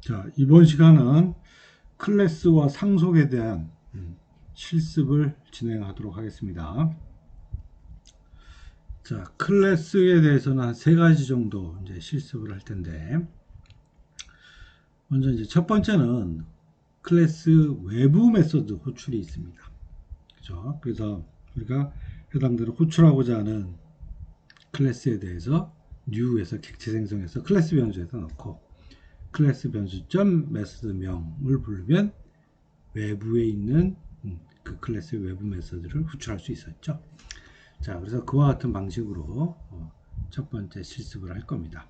자, 이번 시간은 클래스와 상속에 대한 실습을 진행하도록 하겠습니다. 자, 클래스에 대해서는 한 세 가지 정도 이제 실습을 할 텐데, 먼저 이제 첫 번째는 클래스 외부 메소드 호출이 있습니다. 그죠? 그래서 우리가 해당대로 호출하고자 하는 클래스에 대해서 new에서 객체 생성해서 클래스 변수에다 넣고 클래스 변수 점 메소드명을 부르면 외부에 있는 그 클래스의 외부 메소드를 호출할 수 있었죠. 자, 그래서 그와 같은 방식으로 첫 번째 실습을 할 겁니다.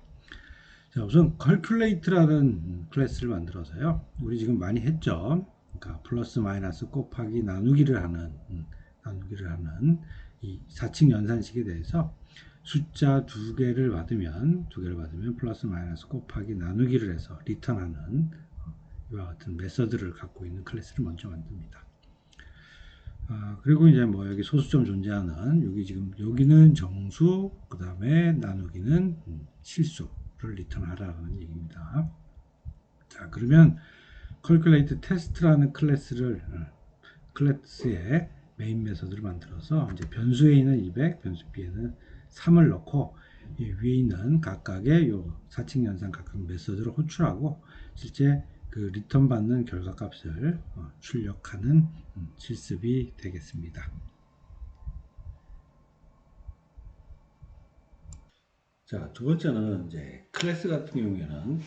자, 우선 calculate라는 클래스를 만들어서요. 우리 지금 많이 했죠. 그러니까 플러스 마이너스 곱하기 나누기를 하는 이 4층 연산식에 대해서 숫자 두 개를 받으면 플러스 마이너스 곱하기 나누기를 해서 리턴하는 이와 같은 메서드를 갖고 있는 클래스를 먼저 만듭니다. 그리고 이제 뭐 여기 소수점 존재하는 여기 지금 여기는 정수, 그 다음에 나누기는 실수를 리턴하라는 얘기입니다. 자, 그러면 calculate test라는 클래스의 메인 메서드를 만들어서 이제 변수에 있는 200, 변수 B에는 3을 넣고 이 위에 있는 각각의 요 4층 연산 각각 메서드를 호출하고 실제 그 리턴 받는 결과 값을 출력하는 실습이 되겠습니다. 자, 두 번째는 이제 클래스 같은 경우에는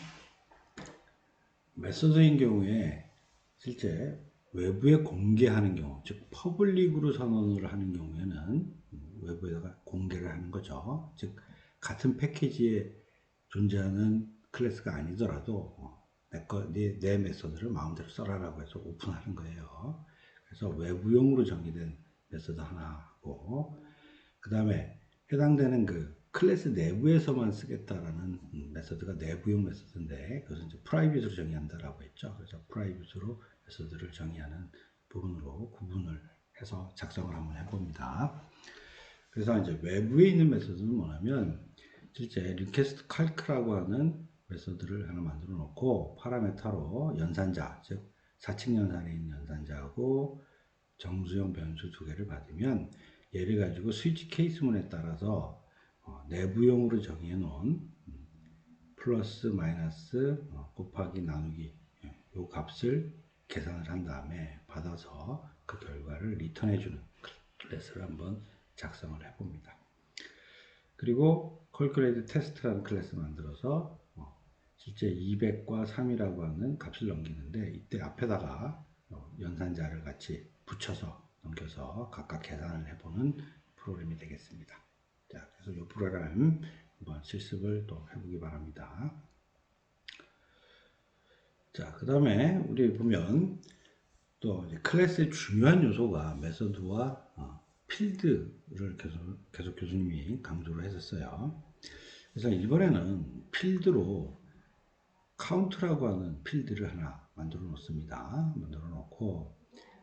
메서드인 경우에 실제 외부에 공개하는 경우, 즉 퍼블릭으로 선언을 하는 경우에는 외부에다가 공개를 하는 거죠. 즉 같은 패키지에 존재하는 클래스가 아니더라도 내 메서드를 마음대로 써라라고 해서 오픈하는 거예요. 그래서 외부용으로 정의된 메서드 하나고, 그 다음에 해당되는 그 클래스 내부에서만 쓰겠다라는 메서드가 내부용 메서드인데, 그것은 이제 프라이빗으로 정의한다라고 했죠. 그래서 프라이빗으로 메서드를 정의하는 부분으로 구분을 해서 작성을 한번 해봅니다. 그래서 이제 외부에 있는 메서드는 뭐냐면 실제 리퀘스트 칼크라고 하는 메서드를 하나 만들어 놓고 파라메타로 연산자, 즉 4층 연산에 있는 연산자하고 정수형 변수 두 개를 받으면 얘를 가지고 스위치 케이스문에 따라서 내부용으로 정해 놓은 플러스 마이너스 곱하기 나누기 요 값을 계산을 한 다음에 받아서 그 결과를 리턴해 주는 클래스를 한번 작성을 해 봅니다. 그리고 calculate test라는 클래스 만들어서 실제 200과 3이라고 하는 값을 넘기는데 이때 앞에다가 연산자를 같이 붙여서 넘겨서 각각 계산을 해보는 프로그램이 되겠습니다. 자, 그래서 이 프로그램 한번 실습을 또 해보기 바랍니다. 자, 그 다음에 우리 보면 또 클래스의 중요한 요소가 메서드와 필드를 계속 교수님이 강조를 했었어요. 그래서 이번에는 필드로 카운트라고 하는 필드를 하나 만들어 놓습니다. 만들어 놓고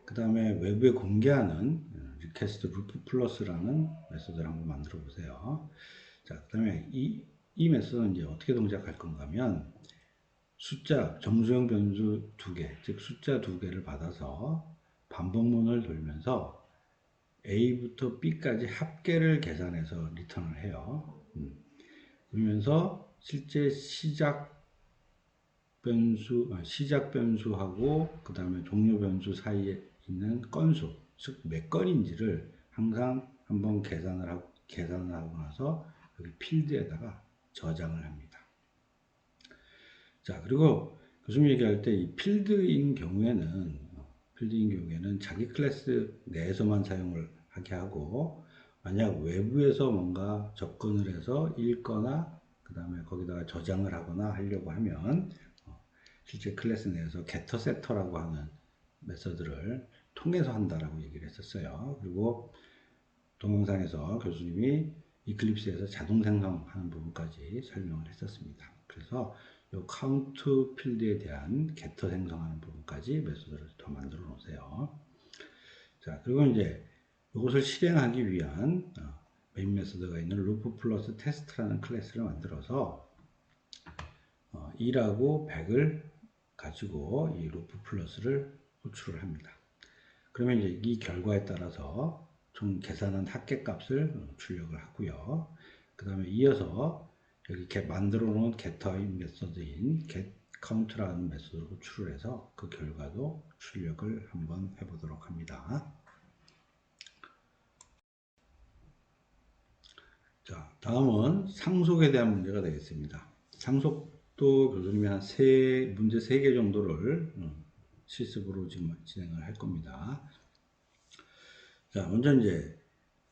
그 다음에 외부에 공개하는 request loop plus라는 메소드를 한번 만들어 보세요. 자, 그 다음에 이 메소드는 이제 어떻게 동작할 건가 하면 숫자, 정수형 변수 두 개, 즉 숫자 두 개를 받아서 반복문을 돌면서 A부터 B까지 합계를 계산해서 리턴을 해요. 그러면서 실제 시작 변수하고 그 다음에 종료 변수 사이에 있는 건수, 즉 몇 건인지를 항상 한번 계산을 하고 나서 여기 필드에다가 저장을 합니다. 자, 그리고 교수님 얘기할 때 이 필드인 경우에는 자기 클래스 내에서만 사용을 하게 하고, 만약 외부에서 뭔가 접근을 해서 읽거나 그 다음에 거기다가 저장을 하거나 하려고 하면 실제 클래스 내에서 getter setter라고 하는 메서드를 통해서 한다라고 얘기를 했었어요. 그리고 동영상에서 교수님이 이클립스에서 자동 생성하는 부분까지 설명을 했었습니다. 그래서 이 카운트 필드에 대한 getter 생성하는 부분까지 메서드를 더 만들어 놓으세요. 자, 그리고 이제 이것을 실행하기 위한 메인 메서드가 있는 loop 플러스 test라는 클래스를 만들어서 1하고 100을 가지고 이 루프 플러스를 호출을 합니다. 그러면 이제 이 결과에 따라서 총 계산한 합계값을 출력을 하고요. 그 다음에 이어서 여기 이렇게 만들어 놓은 get터인 메서드인 getCount라는 메서드를 호출을 해서 그 결과도 출력을 한번 해보도록 합니다. 자, 다음은 상속에 대한 문제가 되겠습니다. 상속도 교수님이 한 문제 3개 정도를 실습으로 지금 진행을 할 겁니다. 자, 먼저 이제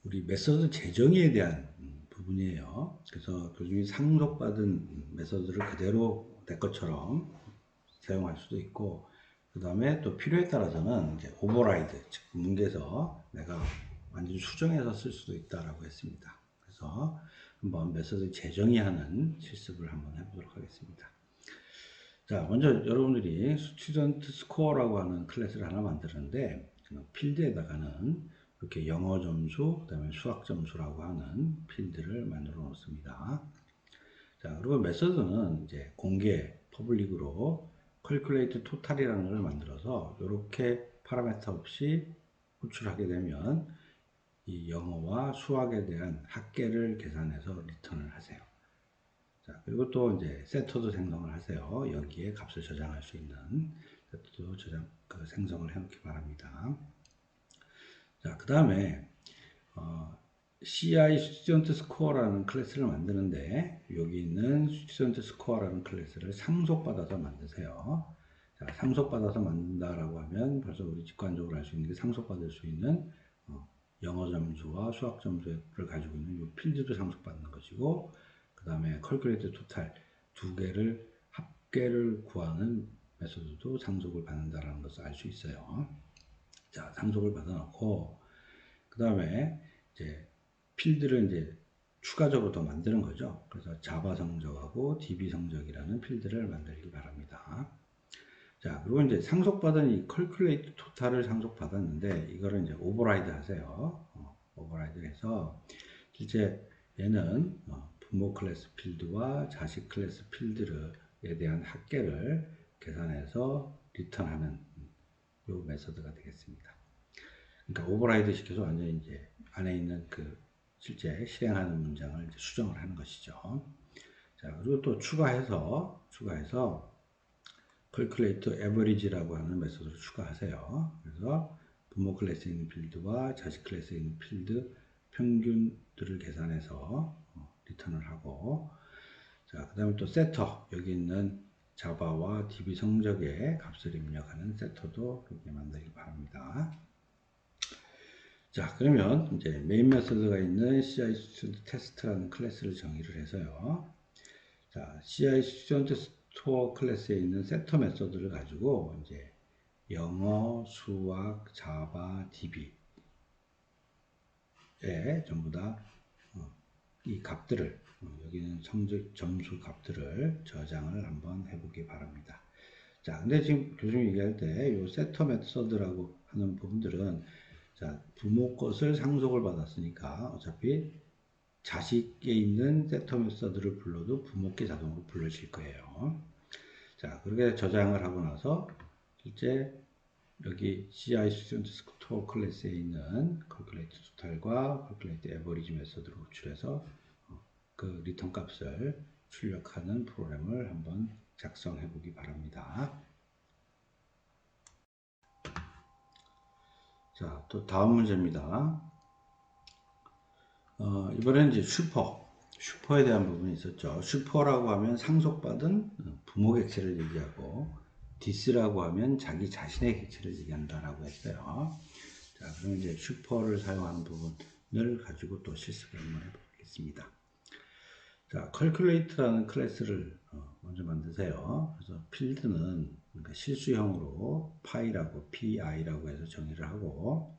우리 메서드 재정의에 대한 부분이에요. 그래서 교수님이 상속받은 메서드를 그대로 내 것처럼 사용할 수도 있고, 그 다음에 또 필요에 따라서는 이제 오버라이드, 즉 문제에서 내가 완전히 수정해서 쓸 수도 있다라고 했습니다. 그래서 한번 메서드 재정의하는 실습을 한번 해보도록 하겠습니다. 자, 먼저 여러분들이 스튜던트 스코어라고 하는 클래스를 하나 만들었는데, 필드에다가는 이렇게 영어 점수, 그 다음에 수학 점수라고 하는 필드를 만들어 놓습니다. 자, 그리고 메서드는 이제 공개, 퍼블릭으로 calculate total이라는 걸 만들어서 이렇게 파라미터 없이 호출하게 되면 이 영어와 수학에 대한 합계를 계산해서 리턴을 하세요. 자, 그리고 또 이제 세터도 생성을 하세요. 여기에 값을 저장할 수 있는 세터도 생성을 해놓기 바랍니다. 자, 그 다음에 CI 스튜던트 스코어라는 클래스를 만드는데 여기 있는 스튜던트 스코어라는 클래스를 상속받아서 만드세요. 자, 상속받아서 만든다라고 하면 벌써 우리 직관적으로 알 수 있는 게 상속받을 수 있는 영어 점수와 수학 점수를 가지고 있는 이 필드도 상속받는 것이고, 그 다음에 calculate total 두 개를 합계를 구하는 메소드도 상속을 받는다라는 것을 알 수 있어요. 자, 상속을 받아놓고 그 다음에 이제 필드를 이제 추가적으로 더 만드는 거죠. 그래서 자바 성적하고 DB 성적이라는 필드를 만들기 바랍니다. 자, 그리고 이제 상속받은 이 calculate total을 상속받았는데 이거를 이제 오버라이드 하세요. 오버라이드 해서 실제 얘는 부모 클래스 필드와 자식 클래스 필드에 대한 합계를 계산해서 리턴하는 이 메서드가 되겠습니다. 그러니까 오버라이드 시켜서 완전히 이제 안에 있는 그 실제 실행하는 문장을 이제 수정을 하는 것이죠. 자, 그리고 또 추가해서 calculate average라고 하는 메소드를 추가하세요. 그래서 부모 클래스에 있는 필드와 자식 클래스에 있는 필드 평균들을 계산해서 리턴을 하고, 자, 그 다음에 또 세터, 여기 있는 자바와 DB 성적의 값을 입력하는 세터도 이렇게 만들기 바랍니다. 자, 그러면 이제 메인 메서드가 있는 CI 스튜던트 테스트라는 클래스를 정의를 해서요. 자, CI 스튜던트 스토어 클래스에 있는 세터 메서드를 가지고 이제 영어, 수학, 자바, DB에 전부 다 이 값들을 여기는 성적 점수 값들을 저장을 한번 해보기 바랍니다. 자, 근데 지금 교수님이 얘기할 때 이 세터 메서드라고 하는 부분들은 자, 부모 것을 상속을 받았으니까 어차피 자식에 있는 세터 메서드를 불러도 부모께 자동으로 불러질 거예요. 자, 그렇게 저장을 하고 나서 실제 여기 CI 스튜던트 스토어 클래스에 있는 calculate total과 calculate average 메서드를 호출해서 그 리턴 값을 출력하는 프로그램을 한번 작성해 보기 바랍니다. 자, 또 다음 문제입니다. 이번엔 이제 슈퍼에 대한 부분이 있었죠. 슈퍼라고 하면 상속받은 부모 객체를 얘기하고, 디스라고 하면 자기 자신의 객체를 얘기한다라고 했어요. 자, 그럼 이제 슈퍼를 사용하는 부분을 가지고 또 실습을 한번 해보겠습니다. 자, calculate라는 클래스를 먼저 만드세요. 그래서 필드는 그러니까 실수형으로 pi라고 해서 정의를 하고,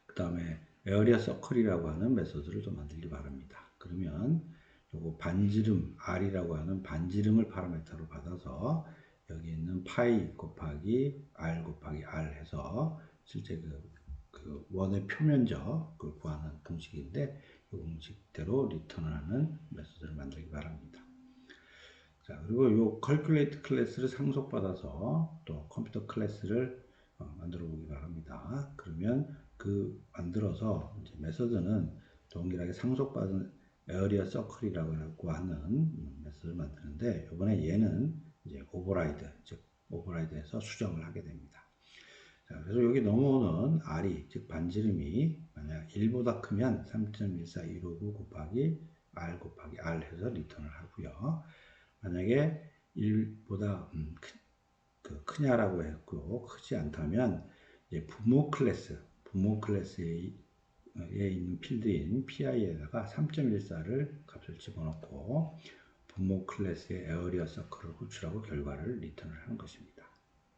그 다음에 에어리아 서클이라고 하는 메소드를 또 만들기 바랍니다. 그러면 요거 반지름 r이라고 하는 반지름을 파라미터로 받아서 여기 있는 파이 곱하기 r 곱하기 r 해서 실제 그 원의 표면적을 구하는 공식인데 이 공식대로 리턴을 하는 메소드를 만들기 바랍니다. 자, 그리고 요 calculate 클래스를 상속받아서 또 컴퓨터 클래스를 만들어 보기 바랍니다. 그러면 그 만들어서 이제 메서드는 동일하게 상속받은 에어리어 서클이라고 하는 메서드를 만드는데, 이번에 얘는 이제 오버라이드, 즉 오버라이드해서 수정을 하게 됩니다. 자, 그래서 여기 넘어오는 R이, 즉 반지름이 만약 1보다 크면 3.14159 곱하기 R 곱하기 R 해서 리턴을 하고요. 만약에 1보다 크냐라고 했고, 크지 않다면 이제 부모 클래스에 있는 필드인 PI에다가 3.14를 값을 집어넣고 부모 클래스의 에어리어 서클을 호출하고 결과를 리턴을 하는 것입니다.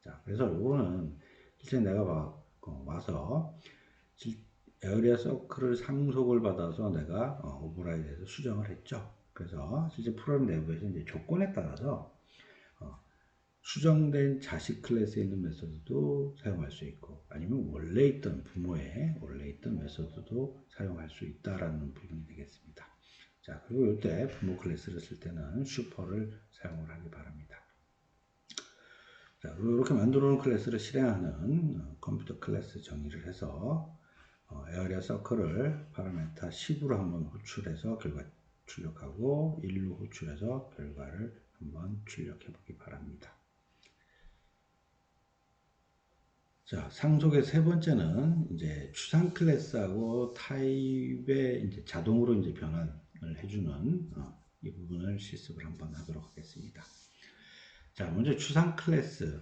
자, 그래서 요거는 실제 내가 와서 에어리어 서클을 상속을 받아서 내가 오버라이드해서 수정을 했죠. 그래서 실제 프로그램 내부에서 이제 조건에 따라서 수정된 자식 클래스에 있는 메서드도 사용할 수 있고, 아니면 원래 있던 부모의 원래 있던 메서드도 사용할 수 있다라는 부분이 되겠습니다. 자, 그리고 이때 부모 클래스를 쓸 때는 슈퍼를 사용을 하기 바랍니다. 자, 그리고 이렇게 만들어 놓은 클래스를 실행하는 컴퓨터 클래스 정의를 해서 에어리어 서클을 파라메타 10으로 한번 호출해서 결과 출력하고 1로 호출해서 결과를 한번 출력해 보기 바랍니다. 자, 상속의 세 번째는 이제 추상 클래스하고 타입의 이제 자동으로 이제 변환을 해주는 이 부분을 실습을 한번 하도록 하겠습니다. 자, 먼저 추상 클래스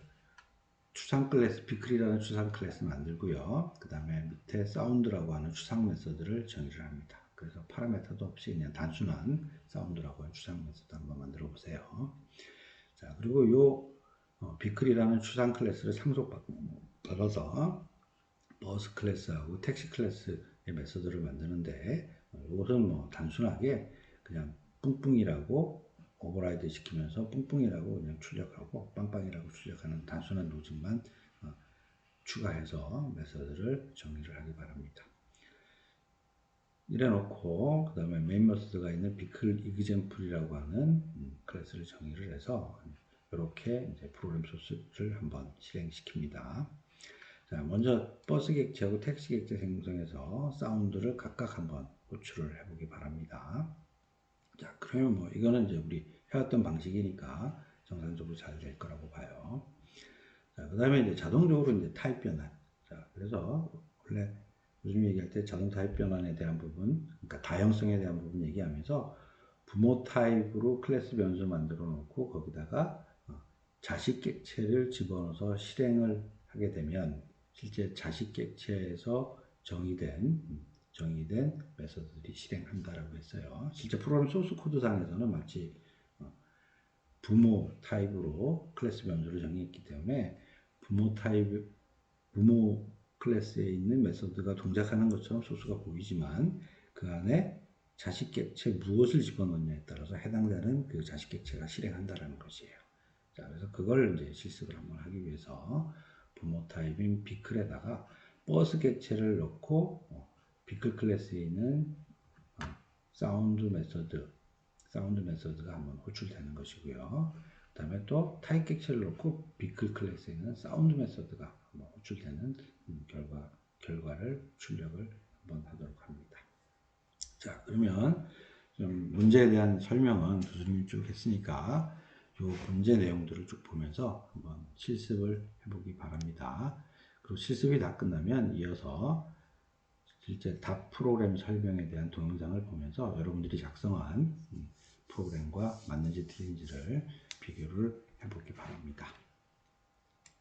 비클이라는 추상 클래스 만들고요. 그 다음에 밑에 사운드라고 하는 추상 메서드를 정의를 합니다. 그래서 파라메터도 없이 그냥 단순한 사운드라고 하는 추상 메서드 한번 만들어 보세요. 자, 그리고 요 비클이라는 추상 클래스를 상속받아서 버스 클래스하고 택시 클래스의 메서드를 만드는데, 이것은 뭐 단순하게 그냥 뿡뿡이라고 오버라이드 시키면서 뿡뿡이라고 그냥 출력하고 빵빵이라고 출력하는 단순한 로직만 추가해서 메서드를 정의를 하기 바랍니다. 이래 놓고 그 다음에 메인 메서드가 있는 비클 이그젬플이라고 하는 클래스를 정의를 해서 이렇게 이제 프로그램 소스를 한번 실행시킵니다. 자, 먼저 버스 객체하고 택시 객체 생성해서 사운드를 각각 한번 호출을 해보기 바랍니다. 자, 그러면 뭐 이거는 이제 우리 해왔던 방식이니까 정상적으로 잘 될 거라고 봐요. 자, 그 다음에 이제 자동적으로 이제 타입 변환. 자, 그래서 원래 요즘 얘기할 때 자동 타입 변환에 대한 부분, 그러니까 다형성에 대한 부분 얘기하면서 부모 타입으로 클래스 변수 만들어 놓고 거기다가 자식 객체를 집어넣어서 실행을 하게 되면 실제 자식 객체에서 정의된 메서드들이 실행한다라고 했어요. 실제 프로그램 소스 코드 상에서는 마치 부모 타입으로 클래스 변수를 정의했기 때문에 부모 클래스에 있는 메서드가 동작하는 것처럼 소스가 보이지만 그 안에 자식 객체 무엇을 집어넣느냐에 따라서 해당되는 그 자식 객체가 실행한다라는 것이에요. 자, 그래서 그걸 이제 실습을 한번 하기 위해서 부모 타입인 비클에다가 버스 객체를 넣고 비클 클래스에 있는 사운드 메서드가 한번 호출되는 것이고요. 그 다음에 또 타입 객체를 넣고 비클 클래스에 있는 사운드 메서드가 한번 호출되는 결과를 출력을 한번 하도록 합니다. 자, 그러면 좀 문제에 대한 설명은 교수님이 쭉 했으니까 이 문제 내용들을 쭉 보면서 한번 실습을 해보기 바랍니다. 그리고 실습이 다 끝나면 이어서 실제 답 프로그램 설명에 대한 동영상을 보면서 여러분들이 작성한 프로그램과 맞는지 틀린지를 비교를 해보기 바랍니다.